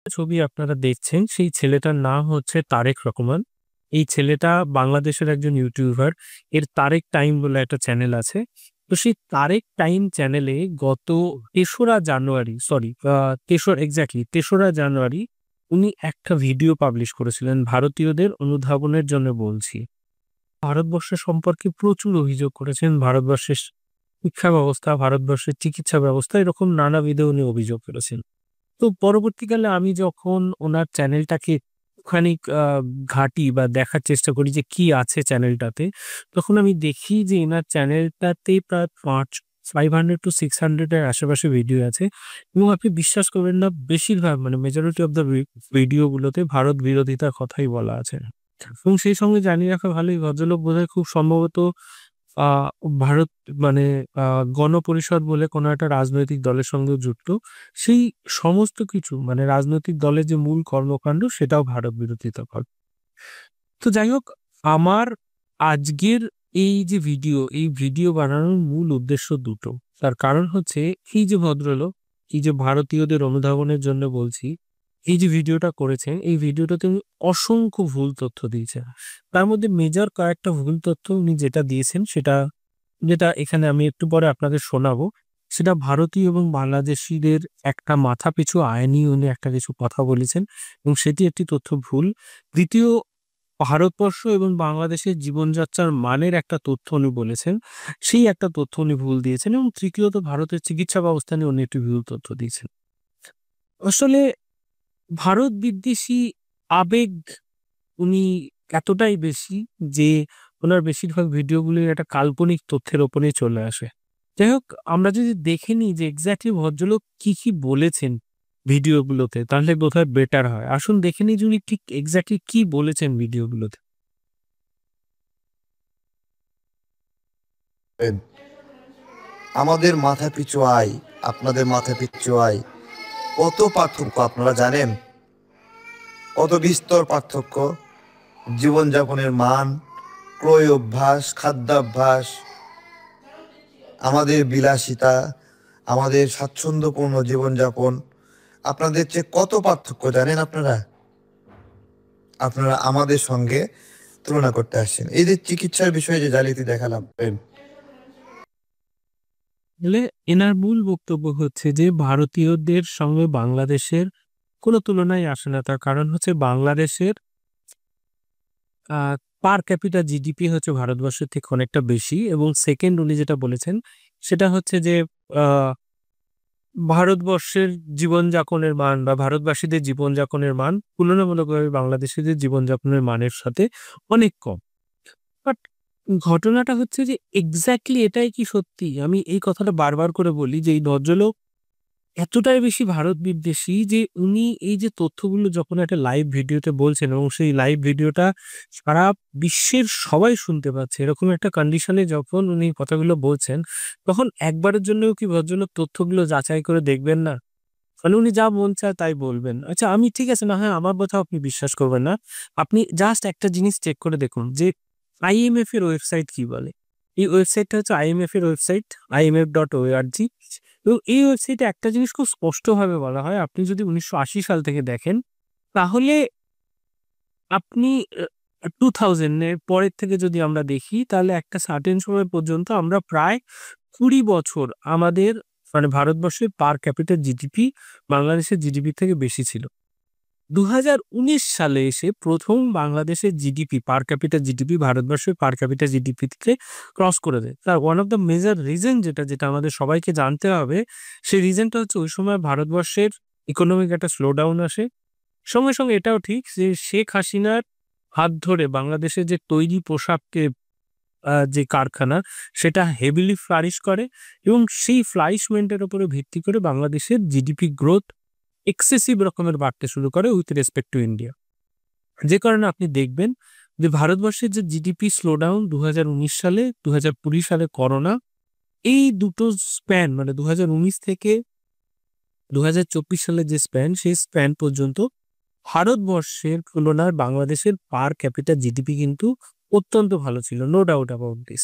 ছবি আপনারা দেখছেন সেই ছেলেটার নাম হচ্ছে তারেক রহমান। এই ছেলেটা বাংলাদেশের একজন ইউটিউবার। এর তারেক টাইম বলে একটা চ্যানেল আছে। তো সেই তারেক টাইম চ্যানেলে গত ৩রা জানুয়ারি সরি ৩রা জানুয়ারি উনি একটা ভিডিও পাবলিশ করেছিলেন ভারতীয়দের অনুধাবনের জন্য বলছি। ভারতবর্ষ সম্পর্কে প্রচুর অভিযোগ করেছেন। ভারতবর্ষের শিক্ষা ব্যবস্থা, ভারতবর্ষের চিকিৎসা ব্যবস্থা এরকম নানাবিধ উনি অভিযোগ করেছেন। তো পরবর্তীকালে আমি যখন ওনার চ্যানেলটাকে খানিক ঘাঁটি বা দেখার চেষ্টা করি যে কি আছে চ্যানেলটাতে, তখন আমি দেখি যে এনার চ্যানেলটাতে প্রায় 500 to 600 এর আশেপাশে ভিডিও আছে এবং আপনি বিশ্বাস করবেন না বেশিরভাগ মানে মেজরিটি অফ দ্য ভিডিওগুলোতে ভারত বিরোধিতার কথাই বলা আছে। এবং সেই সঙ্গে জানিয়ে রাখা ভালো এই ভদ্রলোক বোধহয় খুব সম্ভবত আ ভারত মানে আ গণপরিষদ বলে কোনো একটা রাজনৈতিক দলের সঙ্গেও যুক্ত। সেই সমস্ত কিছু মানে রাজনৈতিক দলের যে মূল কর্মকাণ্ড সেটাও ভারত বিরোধিতা করে। তো যাই হোক, আমার আজকের এই ভিডিও বানানোর মূল উদ্দেশ্য দুটো। তার কারণ হচ্ছে এই যে ভদ্রলোক, এই যে ভারতীয়দের অনুধাবনের জন্য বলছি, এই যে ভিডিওটা করেছেন, এই ভিডিওটাতে উনি অসংখ্য ভুল তথ্য দিয়েছেন। তার মধ্যে মেজর কয়েকটা ভুল তথ্য উনি যেটা দিয়েছেন যেটা এখানে আমি একটু পরে আপনাদের শোনাবো। সেটা ভারতীয় এবং বাংলাদেশীদের একটা মাথাপিছু আয় নিয়ে উনি একটা কিছু কথা বলেছেন এবং সেটি একটি তথ্য ভুল। দ্বিতীয়, ভারতবর্ষ এবং বাংলাদেশের জীবনযাত্রার মানের একটা তথ্য উনি বলেছেন। সেই একটা তথ্য উনি ভুল দিয়েছেন এবং তৃতীয়ত ভারতের চিকিৎসা ব্যবস্থা নিয়ে উনি একটি ভুল তথ্য দিয়েছেন। আসলে ভারত বিদ্বেষী আবেগ উনি এতটাই বেশি যে উনার বেশিরভাগ ভিডিওগুলি একটা কাল্পনিক তথ্যের উপরেই চলে আসে। যাই হোক, আমরা যদি দেখে নিই যে এক্সাক্টলি ভদ্রলোক কি বলেছেন ভিডিওগুলোতে তাহলে বোধহয় বেটার হয়। আসুন দেখে নিই যে উনি ঠিক এক্সাক্টলি কি বলেছেন ভিডিওগুলোতে। আমাদের মাথা পিছু আয়, আপনাদের মাথা পিছু আয়, কত পার্থক্য আপনারা জানেন? কত বিস্তর পার্থক্য। জীবনযাপনের মান, ক্রয় অভ্যাস, খাদ্যাভ্যাস, আমাদের বিলাসিতা, আমাদের স্বাচ্ছন্দ্যপূর্ণ জীবনযাপন আপনাদের চেয়ে কত পার্থক্য জানেন আপনারা? আপনারা আমাদের সঙ্গে তুলনা করতে আসছেন। এই যে চিকিৎসার বিষয়ে যে জালিয়াতি দেখালাম, আসলে এনার মূল বক্তব্য হচ্ছে যে ভারতীয়দের সঙ্গে বাংলাদেশের কোনো তুলনাই আসে না। তার কারণ হচ্ছে বাংলাদেশের পার ক্যাপিটা জিডিপি হচ্ছে ভারতবর্ষের থেকে অনেকটা বেশি এবং সেকেন্ড উনি যেটা বলেছেন সেটা হচ্ছে যে আহ, ভারতবর্ষের জীবনযাপনের মান বা ভারতবাসীদের জীবনযাপনের মান তুলনামূলকভাবে বাংলাদেশিদের জীবনযাপনের মানের সাথে অনেক কম। বাট ঘটনাটা হচ্ছে যে এক্স্যাক্টলি এটাই কি সত্যি? আমি এই কথাটা বারবার করে বলি যে এই ভদ্রলোক এতটাই বেশি ভারত বিদ্বেষী যে উনি এই যে তথ্যগুলো যখন একটা লাইভ ভিডিওতে বলছেন এবং সেই লাইভ ভিডিওটা সারা বিশ্বের সবাই শুনতে পাচ্ছে এরকম একটা কন্ডিশনে যখন উনি কথাগুলো বলছেন, তখন একবারের জন্যও কি ভদ্রলোক তথ্যগুলো যাচাই করে দেখবেন না? মানে উনি যা মন চায় তাই বলবেন। আচ্ছা, আমি ঠিক আছে না হয় আমার কথা আপনি বিশ্বাস করবেন না। আপনি জাস্ট একটা জিনিস চেক করে দেখুন যে আইএমএফ এর ওয়েবসাইট কি বলে। এই ওয়েবসাইটটা হচ্ছে আইএমএফ এর ওয়েবসাইট imf.org। এবং এই ওয়েবসাইটে একটা জিনিস খুব স্পষ্টভাবে বলা হয়, আপনি যদি ১৯৮০ সাল থেকে দেখেন তাহলে আপনি 2000 এর পরের থেকে যদি আমরা দেখি তাহলে একটা সার্টেন সময় পর্যন্ত আমরা প্রায় ২০ বছর আমাদের মানে ভারতবর্ষের পার ক্যাপিটা জিডিপি বাংলাদেশের জিডিপি থেকে বেশি ছিল। ২০১৯ সালে এসে ১ম বাংলাদেশের জিডিপি পার ক্যাপিটা জিডিপি ভারতবর্ষের পার ক্যাপিটা জিডিপি থেকে ক্রস করে দেয়। তার one of the major reason যেটা আমাদের সবাইকে জানতে হবে, সেই রিজনটা হচ্ছে ওই সময় ভারতবর্ষের ইকোনমিক একটা স্লো ডাউন আসে। সঙ্গে এটাও ঠিক যে শেখ হাসিনার হাত ধরে বাংলাদেশের যে তৈরি পোশাকের যে কারখানা সেটা হেভিলি ফ্লারিশ করে এবং সেই ফ্লারিশমেন্টের উপরে ভিত্তি করে বাংলাদেশের জিডিপি গ্রোথ এক্সেসিভ রকমের বাড়তে শুরু করে উইথ রেসপেক্ট টু ইন্ডিয়া। যে কারণে আপনি দেখবেন যে ভারতবর্ষের যে জিডিপি স্লোডাউন ২০১৯ সালে, ২০২০ সালে করোনা, এই দুটো স্প্যান মানে ২০১৯ থেকে ২০২৪ সালের যে স্প্যান সেই স্প্যান পর্যন্ত ভারতবর্ষের তুলনায় বাংলাদেশের পার ক্যাপিটা জিডিপি কিন্তু অত্যন্ত ভালো ছিল, নো ডাউট অ্যাবাউট দিস।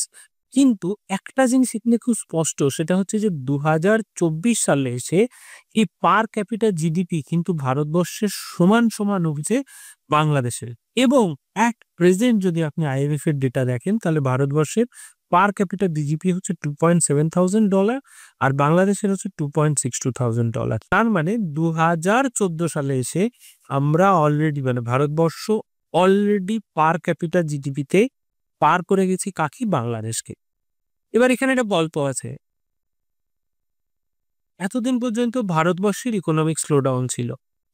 কিন্তু একটা জিনিস এখানে খুব স্পষ্ট, সেটা হচ্ছে যে ২০২৪ সালে এসে এই পার ক্যাপিটা জিডিপি কিন্তু ভারতবর্ষের সমান হচ্ছে বাংলাদেশের। এবং এট প্রেজেন্ট যদি আপনি IMF এর ডেটা দেখেন, তাহলে ভারতবর্ষের পার ক্যাপিটা জিডিপি হচ্ছে $2.7,000 আর বাংলাদেশের হচ্ছে $2.62,000। তার মানে ২০১৪ সালে এসে আমরা অলরেডি, মানে ভারতবর্ষ অলরেডি পার ক্যাপিটা জিডিপিতে পার করে গেছি কাকে? বাংলাদেশকে। এবার এখানে একটা গল্প আছে। এতদিন পর্যন্ত ভারতবর্ষের ইকোনমিক স্লোডাউন ছিল।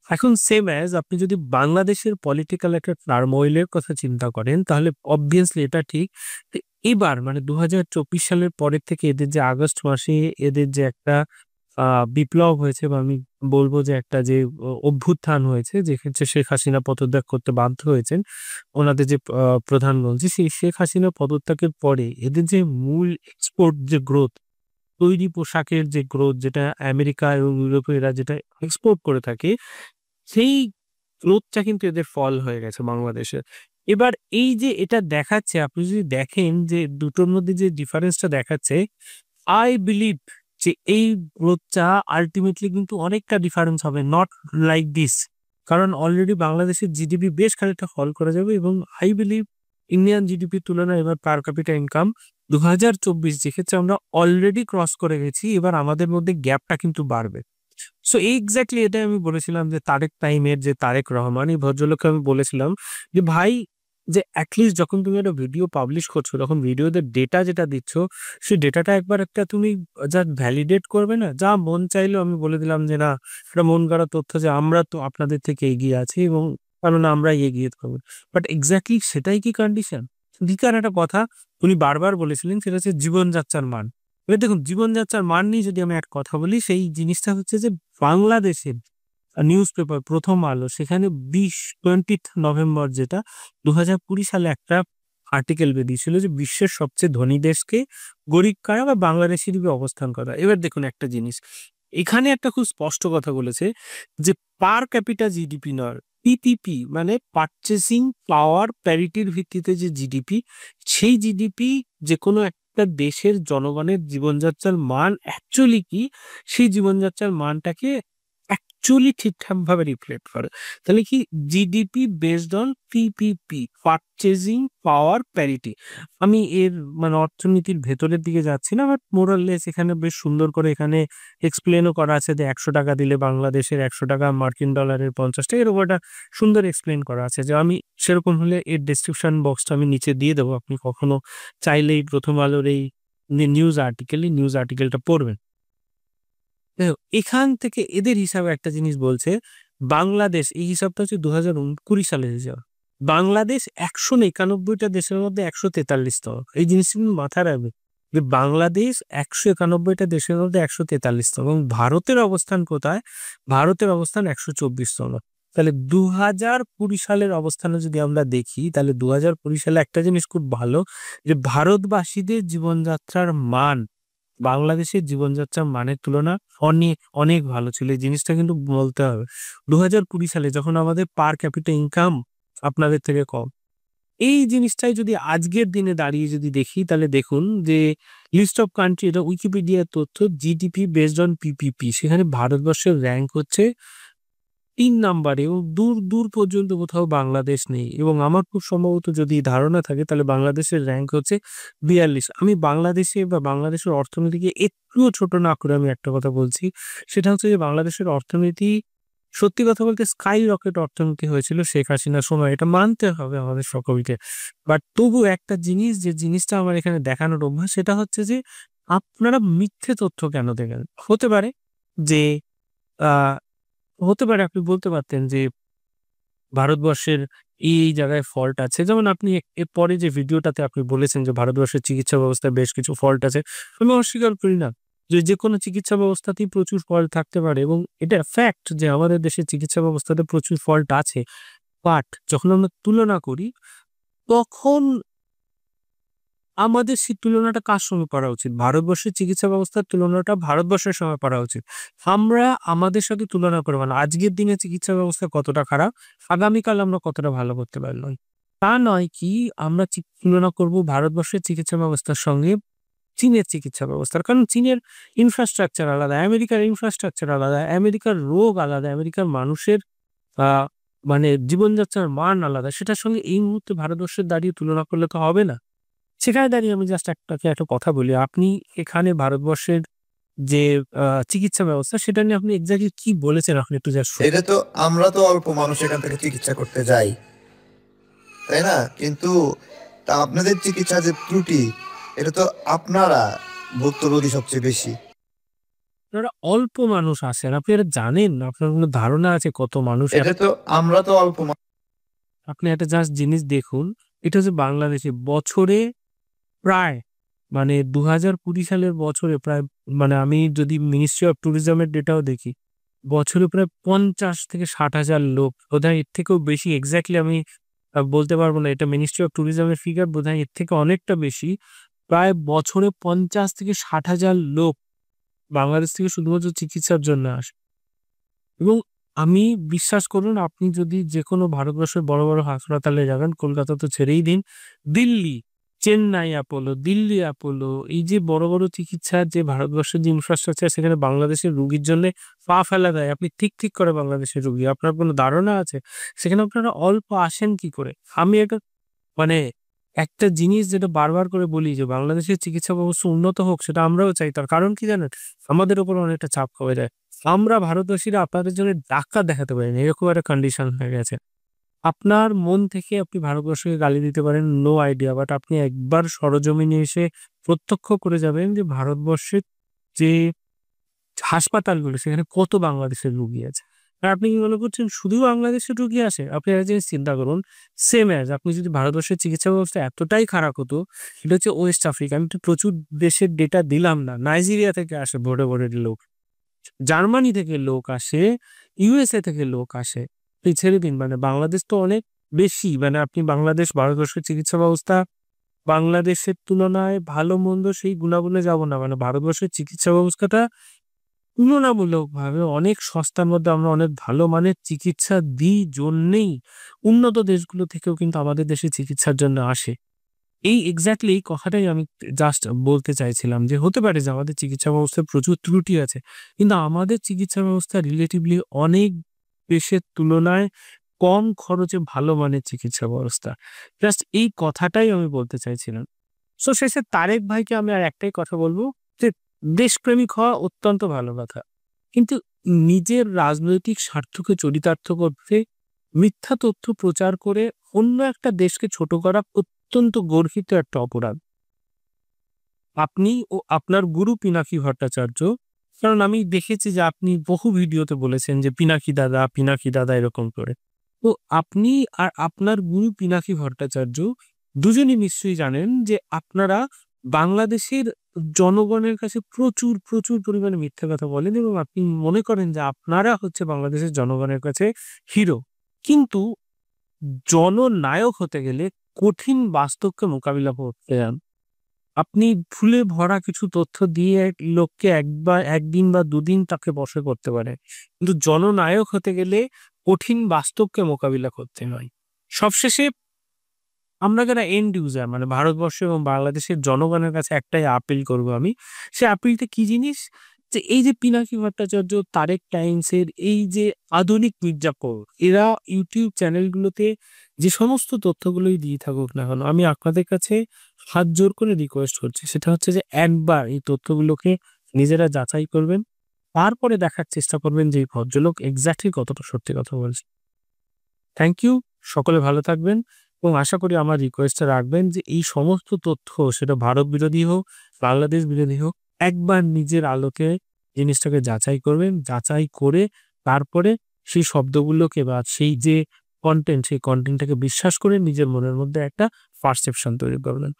এখন সেম অ্যাজ আপনি যদি বাংলাদেশের পলিটিক্যাল একটা টার্মোইল এর কথা চিন্তা করেন, তাহলে অবভিয়াসলি এটা ঠিক যে এবার মানে ২০২৪ সালের পরের থেকে এদের যে আগস্ট মাসে এদের যে একটা বিপ্লব হয়েছে, বা আমি বলব যে একটা যে অভ্যুত্থান হয়েছে, যেক্ষেত্রে শেখ হাসিনা পদত্যাগ করতে বাধ্য হয়েছেন। ওনাদের যে প্রধানমন্ত্রী, সেই শেখ হাসিনা পদত্যাগের পরে এদের যে মূল এক্সপোর্ট যে গ্রোথ, তৈরি পোশাকের যে গ্রোথ, যেটা আমেরিকা এবং ইউরোপে এরা যেটা এক্সপোর্ট করে থাকে, সেই গ্রোথটা কিন্তু এদের ফল হয়ে গেছে বাংলাদেশে। এবার এই যে এটা দেখাচ্ছে, আপনি যদি দেখেন যে দুটোর মধ্যে যে ডিফারেন্সটা দেখাচ্ছে, আই বিলিভ যে এই গ্রোথটা আল্টিমেটলি কিন্তু অনেকটা ডিফারেন্স হবে, নট লাইক দিস। কারণ অলরেডি বাংলাদেশের জিডিপি বেশ খানিকটা ফল করে যাবে, এবং আই বিলিভ ইন্ডিয়ান জিডিপির তুলনায় এবার পার ক্যাপিটা ইনকাম ২০২৪ যেক্ষেত্রে আমরা অলরেডি ক্রস করে গেছি, এবার আমাদের মধ্যে গ্যাপটা কিন্তু বাড়বে। সো এক্স্যাক্টলি এটাই আমি বলেছিলাম যে তারেক টাইমের যে তারেক রহমান, এই ভদ্রলোককে আমি বলেছিলাম যে ভাই, যে অ্যাটলিস্ট যখন তুমি একটা ভিডিও পাবলিশ করছো, তখন ভিডিওতে ডেটা যেটা দিচ্ছ, সেই ডেটাটা একবার একটা তুমি যা ভ্যালিডেট করবে না। যা মন চাইলো আমি বলে দিলাম যে না, এটা মন গড়া তথ্য যে আমরা তো আপনাদের থেকে এগিয়ে আছি, এবং কারণ আমরাই এগিয়ে থাকবো। বাট এক্স্যাক্টলি সেটাই কি কন্ডিশন? দ্বিতীয় একটা কথা উনি বারবার বলেছিলেন, সেটা হচ্ছে জীবনযাত্রার মান। এবার দেখুন, জীবনযাত্রার মান নিয়ে যদি আমি একটা কথা বলি, সেই জিনিসটা হচ্ছে যে বাংলাদেশের নিউজ পেপার প্রথম আলো সেখানে 20 নভেম্বর, যেটা ২০২০ সালে একটা আর্টিকেল বেরিয়েছিল যে বিশ্বের সবচেয়ে ধনী দেশকে গরিব কারা বা বাংলাদেশেরই অবস্থান করা। এবার দেখুন একটা জিনিস, এখানে একটা খুব স্পষ্ট কথা বলেছে যে পার ক্যাপিটা জিডিপি নয়, PPP মানে পারচেসিং পাওয়ার প্যারিটির ভিত্তিতে যে জিডিপি, সেই জিডিপি যে কোনো একটা দেশের জনগণের জীবনযাত্রার মান অ্যাকচুয়ালি কি, সেই জীবনযাত্রার মানটাকে অ্যাকচুয়ালি ঠিকঠাকভাবে রিফ্লেক্ট করে। তাহলে কি GDP based on PPP, purchasing power parity. আমি এর মানে অর্থনীতির ভেতরের দিকে যাচ্ছি না, বাট মোরাললেস এখানে বেশ সুন্দর করে এখানে এক্সপ্লেনও করা আছে যে ১০০ টাকা দিলে বাংলাদেশের ১০০ টাকা মার্কিন ডলারের ৫০ টাকা, এরকম একটা সুন্দর এক্সপ্লেন করা আছে। যে আমি সেরকম হলে এর ডেসক্রিপশন বক্সটা আমি নিচে দিয়ে দেবো, আপনি কখনো চাইলেই প্রথম আলোর এই নিউজ আর্টিকেলটা পড়বেন। দেখো, এখান থেকে এদের হিসাবে একটা জিনিস বলছে, বাংলাদেশ, এই হিসাবটা হচ্ছে ২০২০ সালে যাওয়া, বাংলাদেশ ১৯১টা দেশের মধ্যে ১৪৩তম। এই জিনিসটা কিন্তু মাথায় রাখবে যে বাংলাদেশ ১৯১টা দেশের মধ্যে ১৪৩তম, এবং ভারতের অবস্থান কোথায়? ভারতের অবস্থান ১২৪তম। তাহলে ২০২০ সালের অবস্থানে যদি আমরা দেখি, তাহলে ২০২০ সালে একটা জিনিস খুব ভালো, যে ভারতবাসীদের জীবনযাত্রার মান বাংলাদেশের জীবনযাত্রার মানের তুলনা অনেক ভালো ছিল। এই জিনিসটা কিন্তু বলতে হবে। ২০২০ সালে যখন আমাদের পার ক্যাপিটা ইনকাম আপনাদের থেকে কম, এই জিনিসটাই যদি আজকের দিনে দাঁড়িয়ে যদি দেখি, তাহলে দেখুন যে লিস্ট অফ কান্ট্রি, এটা উইকিপিডিয়ার তথ্য, জিডিপি বেসড অন PPP, সেখানে ভারতবর্ষের র্যাঙ্ক হচ্ছে ৩ নাম্বারে, এবং দূর পর্যন্ত কোথাও বাংলাদেশ নেই। এবং আমার খুব সম্ভবত যদি ধারণা থাকে, তাহলে বাংলাদেশের র্যাঙ্ক হচ্ছে ৪২। আমি বাংলাদেশে বা বাংলাদেশের অর্থনীতিকে একটুও ছোট না করে আমি একটা কথা বলছি, সেটা হচ্ছে যে বাংলাদেশের অর্থনীতি সত্যি কথা বলতে স্কাই রকেট অর্থনীতি হয়েছিল শেখ হাসিনার সময়, এটা মানতে হবে আমাদের সকলকে। বাট তবু একটা জিনিস, যে জিনিসটা আমার এখানে দেখানোর অভ্যাস, সেটা হচ্ছে যে আপনারা মিথ্যে তথ্য কেন দেখেন? হতে পারে যে আহ হতে পারে আপনি বলতে পারতেন যে ভারতবর্ষের এই জায়গায় ফল্ট আছে। যেমন আপনি এর পরে যে ভিডিওটাতে আপনি বলেছেন যে ভারতবর্ষের চিকিৎসা ব্যবস্থায় বেশ কিছু ফল্ট আছে। আমি অস্বীকার করি না যে যেকোনো চিকিৎসা ব্যবস্থাতেই প্রচুর ফল্ট থাকতে পারে, এবং এটা ফ্যাক্ট যে আমাদের দেশের চিকিৎসা ব্যবস্থাতে প্রচুর ফল্ট আছে। বাট যখন আমরা তুলনা করি, তখন আমাদের সেই তুলনাটা কার সঙ্গে করা উচিত? ভারতবর্ষের চিকিৎসা ব্যবস্থার তুলনাটা ভারতবর্ষের সঙ্গে করা উচিত। আমরা আমাদের সাথে তুলনা করব না। আজকের দিনে চিকিৎসা ব্যবস্থা কতটা খারাপ, আগামীকাল আমরা কতটা ভালো করতে পারলাম। তা নয় কি আমরা তুলনা করব ভারতবর্ষের চিকিৎসা ব্যবস্থার সঙ্গে চীনের চিকিৎসা ব্যবস্থার। কারণ চীনের ইনফ্রাস্ট্রাকচার আলাদা, আমেরিকার ইনফ্রাস্ট্রাকচার আলাদা, আমেরিকার রোগ আলাদা, আমেরিকার মানুষের আ মানে জীবনযাত্রার মান আলাদা। সেটার সঙ্গে এই মুহূর্তে ভারতবর্ষের দাঁড়িয়ে তুলনা করলে তো হবে না। সেখানে দাঁড়িয়ে আমি জাস্ট আপনাকে একটা কথা বলি। আপনি এখানে ভারতবর্ষের যে চিকিৎসা ব্যবস্থা সেটা নিয়ে আপনি এক্সাক্টলি কি বলেছেন আপনি একটু জাস্ট এটা তো আমরা তো অল্প মানুষ এখান থেকে চিকিৎসা করতে যাই, তাই না? কিন্তু তা আপনাদের চিকিৎসা যে ত্রুটি, এটা তো আপনারা ভুক্তভোগী সবচেয়ে বেশি। আপনারা অল্প মানুষ আসেন। আপনি এটা জানেন? আপনার কোনো ধারণা আছে কত মানুষ এটা তো আমরা তো অল্প আপনি একটা জাস্ট জিনিস দেখুন, এটা হচ্ছে বাংলাদেশে বছরে প্রায় মানে ২০২০ সালের বছরে প্রায় মানে আমি যদি মিনিস্ট্রি অফ ট্যুরিজমের ডেটাও দেখি, বছরে প্রায় ৫০,০০০-৬০,০০০ লোক, বোধহয় এর থেকেও বেশি এক্সাক্টলি আমি বলতে পারব না। এটা মিনিস্ট্রি অফ ট্যুরিজমের ফিগার, বোধহয় এর থেকে অনেকটা বেশি। প্রায় বছরে ৫০,০০০-৬০,০০০ লোক বাংলাদেশ থেকে শুধুমাত্র চিকিৎসার জন্য আসে। এবং আমি বিশ্বাস করুন, আপনি যদি যেকোনো ভারতবর্ষের বড়, বড় হাসপাতালে যাবেন, কলকাতা তো ছেড়েই দিন, দিল্লি, চেন্নাই অ্যাপোলো, দিল্লি অ্যাপোলো, এই যে বড়, বড় চিকিৎসার যে ভারতবর্ষের যে ইনফ্রাস্ট্রাকচার, সেখানে বাংলাদেশের রোগীর জন্যে পা ফেলা দেয়। আপনি ঠিক করে বাংলাদেশের রোগী। আপনার কোনো ধারণা আছে? সেখানে আপনারা অল্প আসেন কি করে? আমি এটা মানে একটা জিনিস যেটা বারবার করে বলি যে বাংলাদেশের চিকিৎসা ব্যবস্থা উন্নত হোক, সেটা আমরাও চাই। তার কারণ কি জানেন? আমাদের উপর অনেকটা চাপ কমে যায়। আমরা ভারতবাসীরা আপনাদের জন্য ডাক্তার দেখাতে পারি না, এরকম একটা কন্ডিশন হয়ে গেছে। আপনার মন থেকে আপনি ভারতবর্ষকে গালি দিতে পারেন, নো আইডিয়া। বাট আপনি একবার সরেজমিনে এসে প্রত্যক্ষ করে যাবেন যে ভারতবর্ষের যে হাসপাতালগুলো, সেখানে কত বাংলাদেশের রোগী আছে। আর আপনি কি মনে করছেন শুধু বাংলাদেশের রোগী আসে? আপনি একটা জিনিস চিন্তা করুন, সেম অ্যাজ আপনি যদি ভারতবর্ষের চিকিৎসা ব্যবস্থা এতটাই খারাপ হতো, এটা হচ্ছে ওয়েস্ট আফ্রিকা। আমি তো প্রচুর দেশের ডেটা দিলাম না। নাইজেরিয়া থেকে আসে ভোরে, ভোরে লোক। জার্মানি থেকে লোক আসে, ইউএসএ থেকে লোক আসে। আপনি ছেড়ে দিন, মানে বাংলাদেশ তো অনেক বেশি, মানে আপনি বাংলাদেশ, ভারতবর্ষের চিকিৎসা ব্যবস্থা বাংলাদেশের তুলনায় ভালো মন্দ সেই গুণাগুণে যাব না। মানে ভারতবর্ষের চিকিৎসা ব্যবস্থাটা তুলনামূলকভাবে অনেক সস্তার মধ্যে আমরা অনেক ভালো মানের চিকিৎসা দিই জন্যেই উন্নত দেশগুলো থেকেও কিন্তু আমাদের দেশে চিকিৎসার জন্য আসে। এই এক্সাক্টলি এই কথাটাই আমি জাস্ট বলতে চাইছিলাম যে হতে পারে যে আমাদের চিকিৎসা ব্যবস্থায় প্রচুর ত্রুটি আছে। কিন্তু আমাদের চিকিৎসা ব্যবস্থা রিলেটিভলি অনেক দেশের তুলনায় কম খরচে ভালো মানের চিকিৎসা ব্যবস্থা। জাস্ট এই কথাটাই আমি বলতে চাইছিলাম। সো শেষে তারেক ভাইকে আমি আর একটাই কথা বলব যে দেশপ্রেমিক হওয়া অত্যন্ত ভালো কথা। কিন্তু নিজের রাজনৈতিক স্বার্থকে চরিতার্থ করতে মিথ্যা তথ্য প্রচার করে অন্য একটা দেশকে ছোট করা অত্যন্ত গর্হিত একটা অপরাধ। আপনি ও আপনার গুরু পিনাকি ভট্টাচার্য, কারণ আমি দেখেছি যে আপনি বহু ভিডিওতে বলেছেন যে পিনাকি দাদা এরকম করে। তো আপনি আর আপনার গুরু পিনাকি ভট্টাচার্য দুজনই নিশ্চয়ই জানেন যে আপনারা বাংলাদেশের জনগণের কাছে প্রচুর পরিমাণে মিথ্যা কথা বলেন এবং আপনি মনে করেন যে আপনারা হচ্ছে বাংলাদেশের জনগণের কাছে হিরো। কিন্তু জননায়ক হতে গেলে কঠিন বাস্তবকে মোকাবিলা করতে যান। আপনি ফুলে ভরা কিছু তথ্য দিয়ে লোককে একদিন বা দুদিন তাকে বশে করতে পারে। কিন্তু জননায়ক হতে গেলে কঠিন বাস্তবকে মোকাবিলা করতে হয়। সবশেষে আমরা যারা এন্ড ইউজার, মানে ভারতবর্ষ এবং বাংলাদেশের জনগণের কাছে একটাই আপিল করব আমি। সে আপিলটা কি জিনিস? যে এই যে পিনাকি ভট্টাচার্য, তারেক টাইমসের এই যে আধুনিক মির্জাপুর, এরা ইউটিউব চ্যানেলগুলোতে যে সমস্ত তথ্যগুলোই দিয়ে থাকুক না কেন, আমি আপনাদের কাছে হাত জোর করে রিকোয়েস্ট করছি। সেটা হচ্ছে যে একবার এই তথ্যগুলোকে নিজেরা যাচাই করবেন। তারপরে দেখার চেষ্টা করবেন যে এই ভদ্রলোক এক্সাক্টলি কতটা সত্যি কথা বলছে। Thank you. সকলে ভালো থাকবেন এবং আশা করি আমার রিকোয়েস্টটা রাখবেন যে এই সমস্ত তথ্য, সেটা ভারত বিরোধী হোক, বাংলাদেশ বিরোধী হোক, একবার নিজের আলোকে জিনিসটাকে যাচাই করবেন। যাচাই করে তারপরে সেই শব্দগুলোকে বা সেই যে কনটেন্ট, সেই কনটেন্টটাকে বিশ্বাস করে নিজের মনের মধ্যে একটা পারসেপশন তৈরি করবেন।